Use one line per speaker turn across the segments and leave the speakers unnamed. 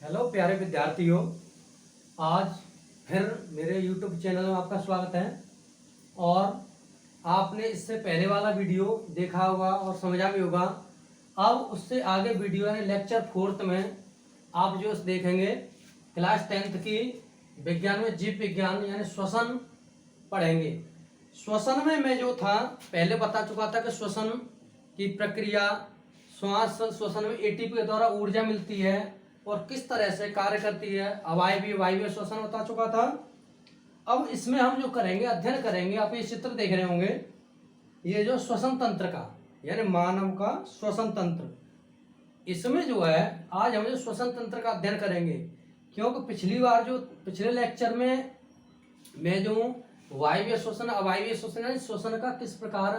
Hello प्यारे विद्यार्थियों, आज फिर मेरे YouTube चैनल में आपका स्वागत है। और आपने इससे पहले वाला वीडियो देखा होगा और समझा भी होगा। अब उससे आगे वीडियो यानी लेक्चर 4 में आप जो देखेंगे क्लास 10th की विज्ञान में जीव विज्ञान यानी श्वसन पढ़ेंगे। श्वसन में मैं जो था पहले बता चुका था कि श्वसन की प्रक्रिया, श्वास श्वसन में एटीपी के द्वारा ऊर्जा मिलती है और किस तरह से कार्य करती है। अवायवीय वायवीय श्वसन बता चुका था। अब इसमें हम जो करेंगे, अध्ययन करेंगे, आप ये चित्र देख रहे होंगे, ये जो श्वसन तंत्र का यानी मानव का श्वसन तंत्र, इसमें जो है आज हम जो श्वसन तंत्र का अध्ययन करेंगे। क्योंकि पिछली बार जो पिछले लेक्चर में मैं जो वायवीय श्वसन अवायवीय श्वसन यानी श्वसन का किस प्रकार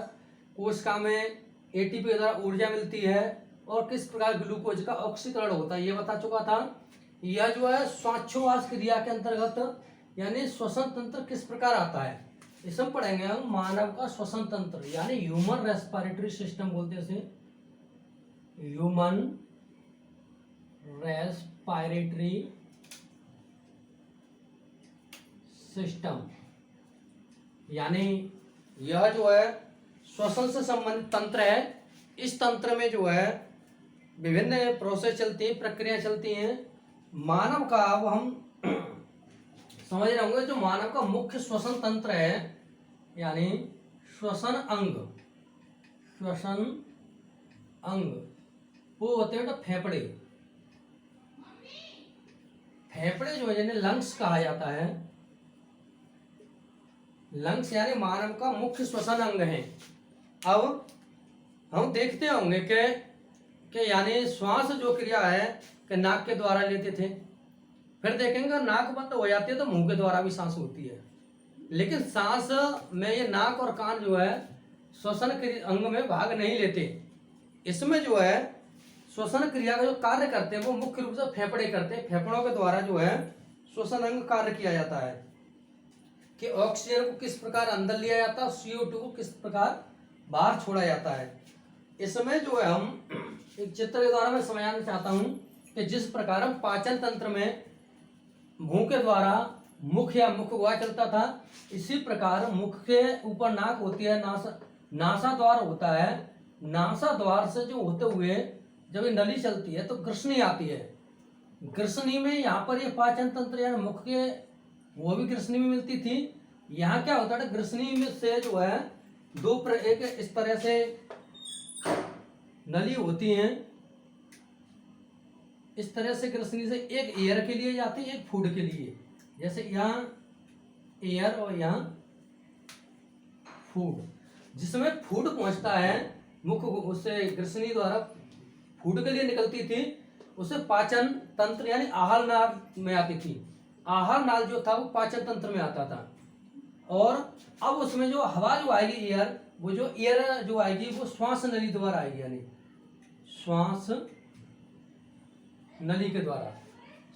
कोशिका में एटीपी के द्वारा ऊर्जा मिलती है और किस प्रकार ग्लूकोज का ऑक्सीकरण होता है ये बता चुका था। यह जो है श्वासोच्छ्वास क्रिया के अंतर्गत यानी श्वसन तंत्र किस प्रकार आता है, इसमें पढ़ेंगे हम मानव का श्वसन तंत्र यानी ह्यूमन रेस्पिरेटरी सिस्टम बोलते हैं इसे, ह्यूमन रेस्पिरेटरी सिस्टम। यानी यह जो है श्वसन से संबंधित तंत्र है। इस तंत्र में जो है विभिन्न प्रोसेस चलती हैं, प्रक्रिया चलती हैं। मानव का अब हम समझ रहे होंगे जो मानव का मुख्य श्वसन तंत्र है यानी श्वसन अंग, श्वसन अंग वो होते हैं फेफड़े। फेफड़े जो है जिन्हें लंग्स कहा जाता है, लंग्स यानी मानव का मुख्य श्वसन अंग है। अब हम देखते होंगे कि यानी श्वास जो क्रिया है कि नाक के द्वारा लेते थे, फिर देखेंगे नाक बंद हो जाती है तो मुंह के द्वारा भी सांस होती है। लेकिन सांस में ये नाक और कान जो है श्वसन अंग में भाग नहीं लेते। इसमें जो है श्वसन क्रिया का जो कार्य करते हैं वो मुख्य रूप से फेफड़े करते हैं। फेफड़ों के द्वारा जो है श्वसन अंग कार्य किया जाता है कि ऑक्सीजन को किस प्रकार अंदर लिया जाता है, CO2 को किस प्रकार बाहर छोड़ा जाता है। इसमें जो है हम एक चित्र के द्वारा मैं समझाना चाहता हूं कि जिस प्रकार हम पाचन तंत्र में मुंह के द्वारा मुख या मुख गुहा चलता था, इसी प्रकार मुख के ऊपर नाक होती है, नासा द्वार होता है। नासा द्वार से जो होते हुए जब ये नली चलती है तो ग्रसनी आती है। ग्रसनी में यहाँ पर ये पाचन तंत्र यानी मुख के वो भी ग्रसनी में मिलती थी। यहाँ क्या होता है ग्रसनी में से जो है एक इस तरह से नली होती हैं, इस तरह से ग्रसनी से एक एयर के लिए जाती है, एक फूड के लिए। जैसे यहाँ एयर और यहाँ फूड, जिसमें फूड पहुंचता है मुख उससे ग्रसनी द्वारा फूड के लिए निकलती थी, उसे पाचन तंत्र यानी आहार नाल में आती थी। आहार नाल जो था वो पाचन तंत्र में आता था। और अब उसमें जो हवा जो आएगी एयर, वो जो एयर जो आएगी वो श्वास नली द्वारा आएगी यानी श्वास नली के द्वारा।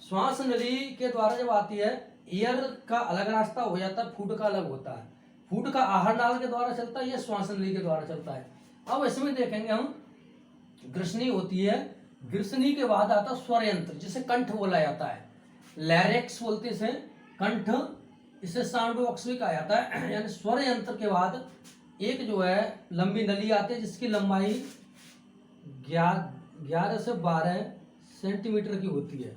श्वास नली के द्वारा जब आती है, एयर का अलग रास्ता हो जाता है, फूड का अलग होता है। फूड का आहार नाल के द्वारा चलता है, यह श्वास नली के द्वारा चलता है। अब इसमें देखेंगे हम ग्रसनी होती है, ग्रसनी के बाद आता स्वर यंत्र जिसे कंठ बोला जाता है, लैरिक्स बोलते इसे, कंठ, इसे साउंड बॉक्स भी कहा जाता है। यानी स्वर यंत्र के बाद एक जो है लंबी नली आती है जिसकी लंबाई 11 से 12 सेंटीमीटर की होती है,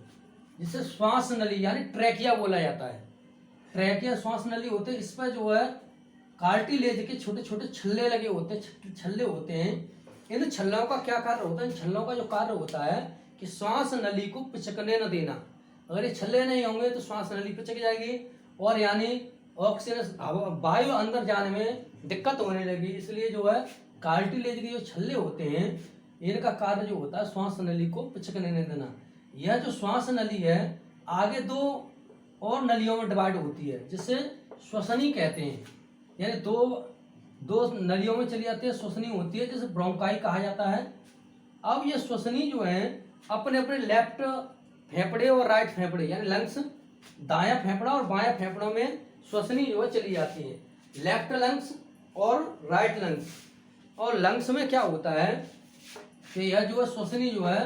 जिसे श्वास नली यानी ट्रैकिया बोला जाता है। ट्रैकिया श्वास नली होते हैं। इस पर जो है कार्टिलेज के छोटे छोटे छल्ले लगे होते हैं, छल्ले होते हैं। इन छल्लों का क्या कार्य होता है? इन छल्लों का जो कार्य होता है कि श्वास नली को पिचकने न देना। अगर ये छल्ले नहीं होंगे तो श्वास नली पिचक जाएगी और यानी ऑक्सीजन वायु अंदर जाने में दिक्कत होने लगी। इसलिए जो है कार्टिलेज के जो छल्ले होते हैं इनका कार्य जो होता है श्वास नली को पिचकने नहीं देना। यह जो श्वास नली है आगे दो और नलियों में डिवाइड होती है जिसे श्वसनी कहते हैं। यानी दो नलियों में चली जाती है, श्वसनी होती है जिसे ब्रोंकाई कहा जाता है। अब ये श्वसनी जो है अपने अपने लेफ्ट फेफड़े और राइट फेफड़े यानी लंग्स, दायां फेफड़ा और बायां फेफड़ों में श्वसनी जो है चली जाती है, लेफ्ट लंग्स और राइट लंग्स। और लंग्स में क्या होता है कि यह जो है श्वसनी जो है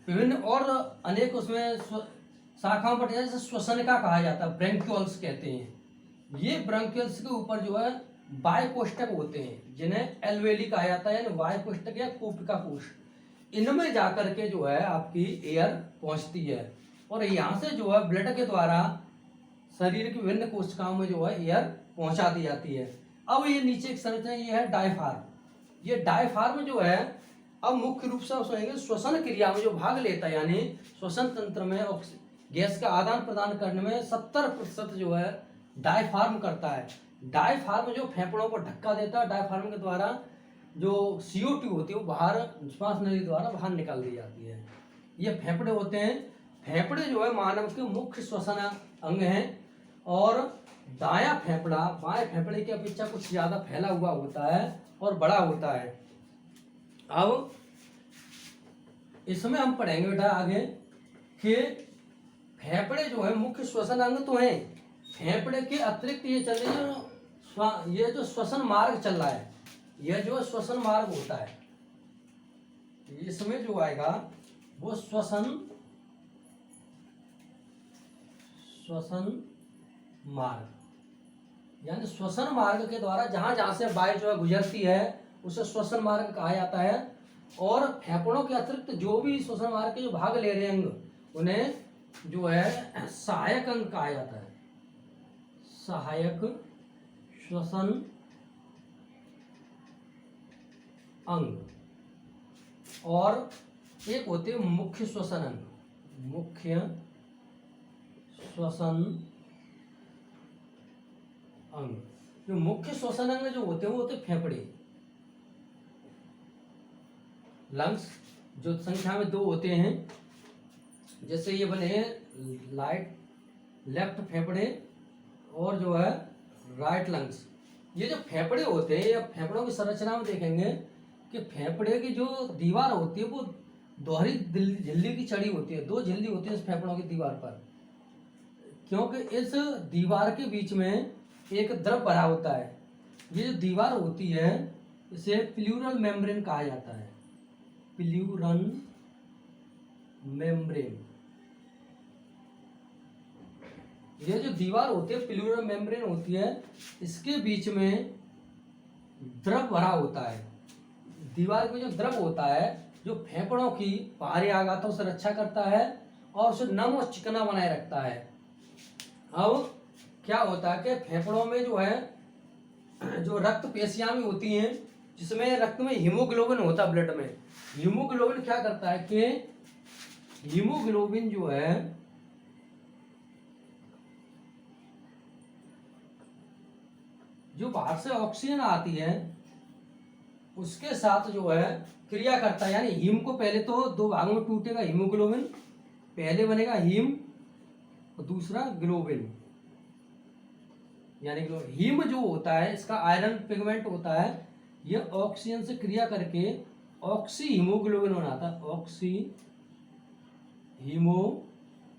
विभिन्न और अनेक उसमें शाखाओं पर जैसे श्वसन का कहा जाता है, ब्रैंक्यूल्स कहते हैं। ये ब्रैंक्यूल्स के ऊपर जो है बाह्यकोष्ठक होते हैं, जिन्हें एल्वेली कहा जाता है, यानी बाह्यकोष्ठक या कूपिका कोष्ठ। इनमें जाकर के जो है आपकी एयर पहुंचती है और यहाँ से जो है ब्लड के द्वारा शरीर की विभिन्न कोशिकाओं में जो है एयर पहुंचा दी जाती है। अब ये नीचे एक संरचना ये है डायफ्राम। ये डायफ्राम जो है अब मुख्य रूप से आप श्वसन क्रिया में जो भाग लेता है, यानी श्वसन तंत्र में गैस का आदान प्रदान करने में 70% जो है डायफ्राम करता है। डायफ्राम जो फेफड़ों को धक्का देता है, डायफ्राम के द्वारा जो CO2 होती है वो बाहर श्वास नली द्वारा बाहर निकाल दी जाती है। ये फेफड़े होते हैं। फेफड़े जो है मानव के मुख्य श्वसन अंग हैं और दायां फेफड़ा बाएं फेफड़े की अपेक्षा कुछ ज्यादा फैला हुआ होता है और बड़ा होता है। अब इसमें हम पढ़ेंगे बेटा आगे कि फेफड़े जो है मुख्य श्वसन अंग तो हैं, फेफड़े के अतिरिक्त ये चल रही है, ये जो श्वसन मार्ग चल रहा है, यह जो श्वसन मार्ग होता है, इसमें जो आएगा वो श्वसन मार्ग, यानी श्वसन मार्ग के द्वारा जहां जहां से वायु जो है गुजरती है उसे श्वसन मार्ग कहा जाता है। और फेफड़ों के अतिरिक्त जो भी श्वसन मार्ग के जो भाग ले रहे अंग उन्हें जो है सहायक अंग कहा जाता है, सहायक श्वसन अंग। और एक होते हैं मुख्य श्वसन अंग, मुख्य श्वसन अंग। जो मुख्य श्वसन अंग जो होते हैं वो होते फेफड़े, लंग्स, जो संख्या में 2 होते हैं, जैसे ये बने हैं लेफ्ट फेफड़े और जो है राइट लंग्स। ये जो फेफड़े होते हैं, ये फेफड़ों की संरचना में देखेंगे कि फेफड़े की जो दीवार होती है वो दोहरी झिल्ली की चढ़ी होती है, 2 झिल्ली होती है इस फेफड़ों की दीवार पर, क्योंकि इस दीवार के बीच में एक द्रव भरा होता है। ये जो दीवार होती है इसे प्लूरल मेम्ब्रेन कहा जाता है, प्लूरल मेम्ब्रेन। ये जो दीवार होती है प्लूरल मेम्ब्रेन होती है, इसके बीच में द्रव भरा होता है। दीवार में जो द्रव होता है जो फेफड़ों की बाहरी आघातों से रक्षा करता है और उसे नम और चिकना बनाए रखता है। अब क्या होता है कि फेफड़ों में जो है जो रक्त पेशियां भी होती हैं, जिसमें रक्त में हीमोग्लोबिन होता है, ब्लड में हीमोग्लोबिन क्या करता है कि हीमोग्लोबिन जो है जो बाहर से ऑक्सीजन आती है उसके साथ जो है क्रिया करता है। यानी हीम को पहले तो 2 भागों में टूटेगा हीमोग्लोबिन, पहले बनेगा हीम और दूसरा ग्लोबिन। यानी हीम जो होता है इसका आयरन पिगमेंट होता है, ये ऑक्सीजन से क्रिया करके ऑक्सी हीमोग्लोबिन बनाता है, ऑक्सी हीमोग्लोबिन।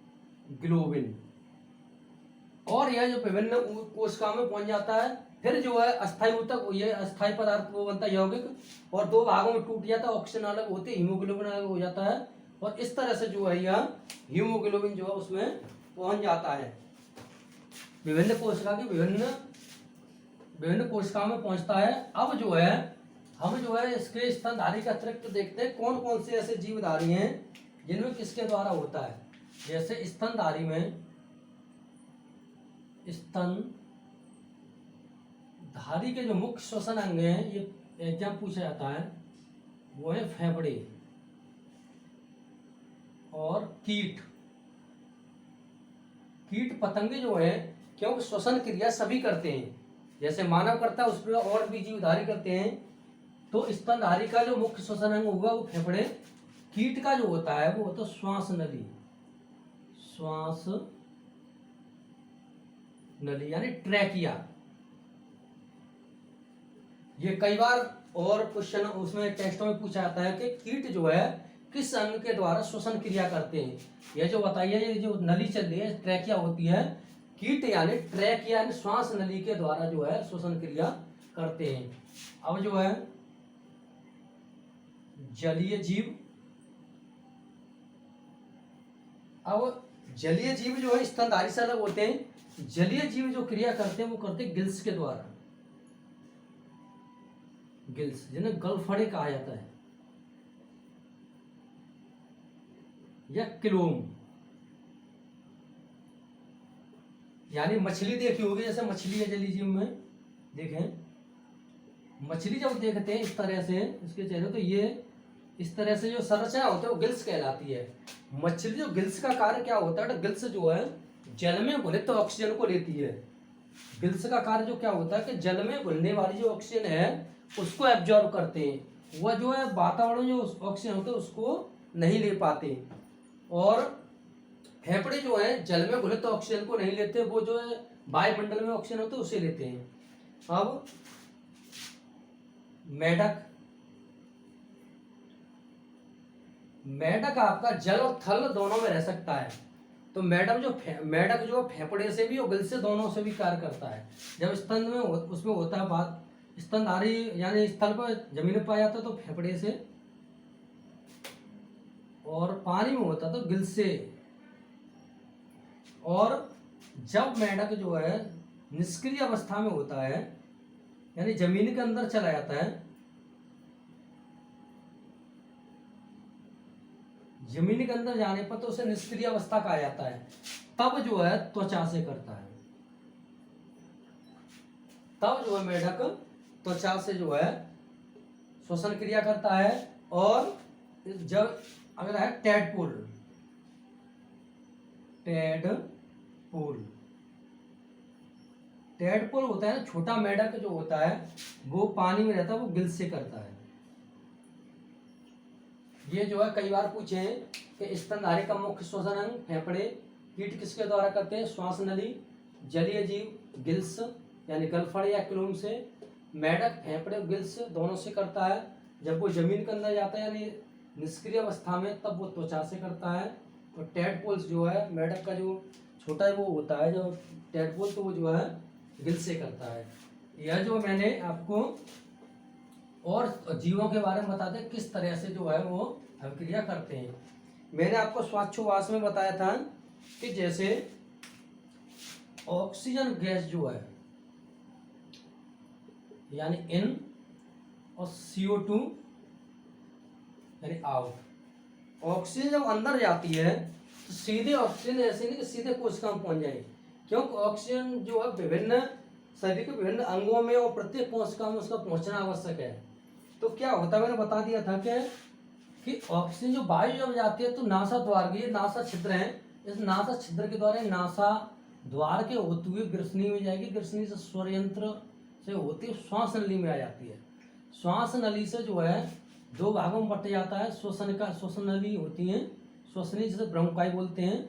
और यह जो विभिन्न कोशिकाओं में पहुंच जाता है, फिर जो है अस्थायी ऊतक, ये अस्थायी पदार्थ वो बनता है यौगिक, और 2 भागों में टूट जाता है, ऑक्सीजन अलग होते हीमोग्लोबिन अलग हो जाता है, और इस तरह से जो है यह हीमोग्लोबिन जो है उसमें पहुंच जाता है, विभिन्न कोशिका की विभिन्न कोशिकाओं में पहुंचता है। अब जो है हम जो है इसके स्तनधारी का अतिरिक्त देखते हैं कौन कौन से ऐसे जीवधारी हैं जिनमें किसके द्वारा होता है। जैसे स्तनधारी में स्तनधारी के जो मुख्य श्वसन अंग हैं, ये एग्जाम पूछा जाता है, वो है फेफड़े और कीट पतंगे जो है, क्योंकि श्वसन क्रिया सभी करते हैं, जैसे मानव करता है उस पर और भी जीवधारी करते हैं। तो स्तनधारी का जो मुख्य श्वसन अंग होगा वो फेफड़े, कीट का जो होता है वो होता है श्वास नली यानी ट्रैकिया। ये कई बार और क्वेश्चन उसमें टेस्टों में पूछा जाता है कि कीट जो है किस अंग के द्वारा श्वसन क्रिया करते हैं। यह जो बताइए, ये जो नली चल रही है ट्रैकिया होती है, कीट यानी ट्रैकिया यानी श्वास नली के द्वारा जो है श्वसन क्रिया करते हैं। अब जो है जलीय जीव, अब जलीय जीव जो है स्तनधारी से अलग होते हैं। जलीय जीव जो क्रिया करते हैं वो करते हैं गिल्स के द्वारा, गिल्स जिन्हें गलफड़े कहा जाता है, या क्लोम। यानी मछली देखी होगी, जैसे मछली है जलीय जीव में, देखें मछली जब देखते हैं इस तरह से इसके चेहरे, तो ये इस तरह से जो संरचना होती है वो गिल्स कहलाती है। मछली जो गिल्स का कार्य क्या होता है, तो गिल्स जो है जल में घुले तो ऑक्सीजन को लेती है। गिल्स का कार्य जो क्या होता है कि जल में घुलने वाली जो ऑक्सीजन है उसको एब्जॉर्ब करते हैं, वह जो है वातावरण जो ऑक्सीजन होता है उसको नहीं ले पाते। और फेफड़े जो है जल में घुले तो ऑक्सीजन को नहीं लेते, वो जो है वायुमंडल में ऑक्सीजन होता है उसे लेते हैं। अब मेढक, मेढक आपका जल और थल दोनों में रह सकता है। तो मेढक जो फेफड़े से भी और गिल से दोनों से भी कार्य करता है। जब स्तन में उसमें होता है बात, स्तनधारी यानी स्थल पर जमीन पर पाया जाता है तो फेफड़े से, और पानी में होता तो गिल से। और जब मेढक जो है निष्क्रिय अवस्था में होता है, यानी जमीन के अंदर चला जाता है, जमीन के अंदर जाने पर तो उसे निष्क्रिय अवस्था कहा जाता है, तब जो है त्वचा से करता है। तब जो है मेढक त्वचा से जो है श्वसन क्रिया करता है। और जब अगला है टेडपोल, टेडपोल, टेडपोल होता है ना छोटा मेढक जो होता है वो पानी में रहता है, वो गिल से करता है। ये जो है कई बार पूछे हैं कि स्तनधारी का मुख्य श्वसन अंग फेफड़े, कीट किसके द्वारा करते हैं, श्वास नली, जलीय जीव गिल्स यानी गलफड़ या क्लोम से, मेढक फेफड़े गिल्स दोनों से करता है। जब वो जमीन के अंदर जाता है यानी निष्क्रिय अवस्था में तब वो त्वचा से करता है। और टेडपोल्स जो है मेढक का जो छोटा है वो होता है जो टेडपोल, तो वो जो है गिल से करता है। यह जो मैंने आपको और जीवों के बारे में बताते किस तरह से जो है वो अभिक्रिया करते हैं। मैंने आपको श्वासोच्छ्वास में बताया था कि जैसे ऑक्सीजन गैस जो है यानी इन और CO2 यानी आउट। ऑक्सीजन जब अंदर जाती है तो सीधे ऑक्सीजन ऐसे नहीं कि सीधे कोशिका में पहुंच जाए, क्योंकि ऑक्सीजन जो है विभिन्न शरीर के विभिन्न अंगों में और प्रत्येक कोशिका में उसका पहुंचना आवश्यक है। तो क्या होता है मैंने बता दिया था कि ऑक्सीजन जो वायु जब जाती है तो नासा द्वार, ये नासा छिद्र है, इस नासा छिद्र के द्वारा नासा द्वार के होते हुए ग्रसनी में जाएगी, ग्रसनी से स्वर यंत्र से होती है श्वास नली में आ जाती है। श्वास नली से जो है दो भागों में बट जाता है, श्वसन नली होती है, श्वसनी जिसे ब्रोंकाई बोलते हैं।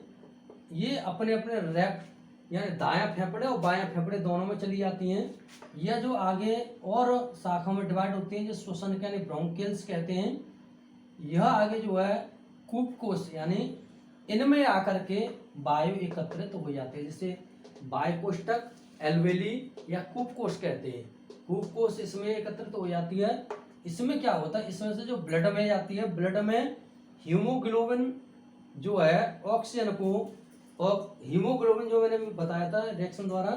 ये अपने अपने रैक यानी दायां फेफड़े और बायां फेफड़े दोनों में चली जाती हैं। यह जो आगे और शाखाओं में डिवाइड होती हैं जो श्वसन के यानी ब्रोंकियल्स कहते हैं। यह आगे जो है कूप कोश यानी इनमें आकर के वायु एकत्रित हो जाते हैं, जिसे वायु कोष्ठक, एल्वेली या कूप कोश कहते हैं। कूप कोश इसमें एकत्रित हो जाती है। इसमें क्या होता है, इसमें से जो ब्लड में जाती है, ब्लड में हीमोग्लोबिन जो है ऑक्सीजन को, और हीमोग्लोबिन जो मैंने बताया था रिएक्शन द्वारा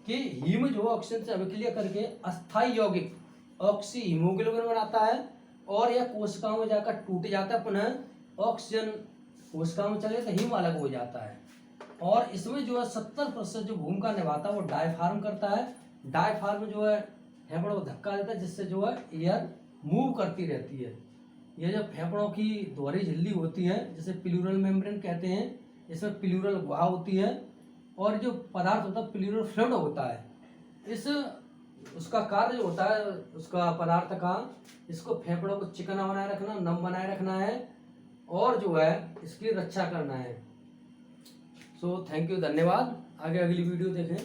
कि हीम जो ऑक्सीजन से अभिक्रिया करके अस्थायी यौगिक ऑक्सी हीमोग्लोबिन बनाता है, और यह कोशिकाओं में जाकर टूट जाता है, पुनः ऑक्सीजन कोशिकाओं में चले तो हीम अलग हो जाता है। और इसमें जो है 70% जो भूमिका निभाता है वो डायफ्राम करता है। डायफ्राम जो है फेफड़ों को धक्का देता है, जिससे जो है एयर मूव करती रहती है। ये जो फेफड़ों की दोहरी झिल्ली होती है जिसे प्लूरल मेम्ब्रेन कहते हैं, इसमें प्लूरल गुहा होती है, और जो पदार्थ होता है प्लूरल फ्लूइड होता है। इस उसका कार्य जो होता है उसका पदार्थ का, इसको फेफड़ों को चिकना बनाए रखना, नम बनाए रखना है, और जो है इसकी रक्षा करना है। सो थैंक यू, धन्यवाद। आगे अगली वीडियो देखें।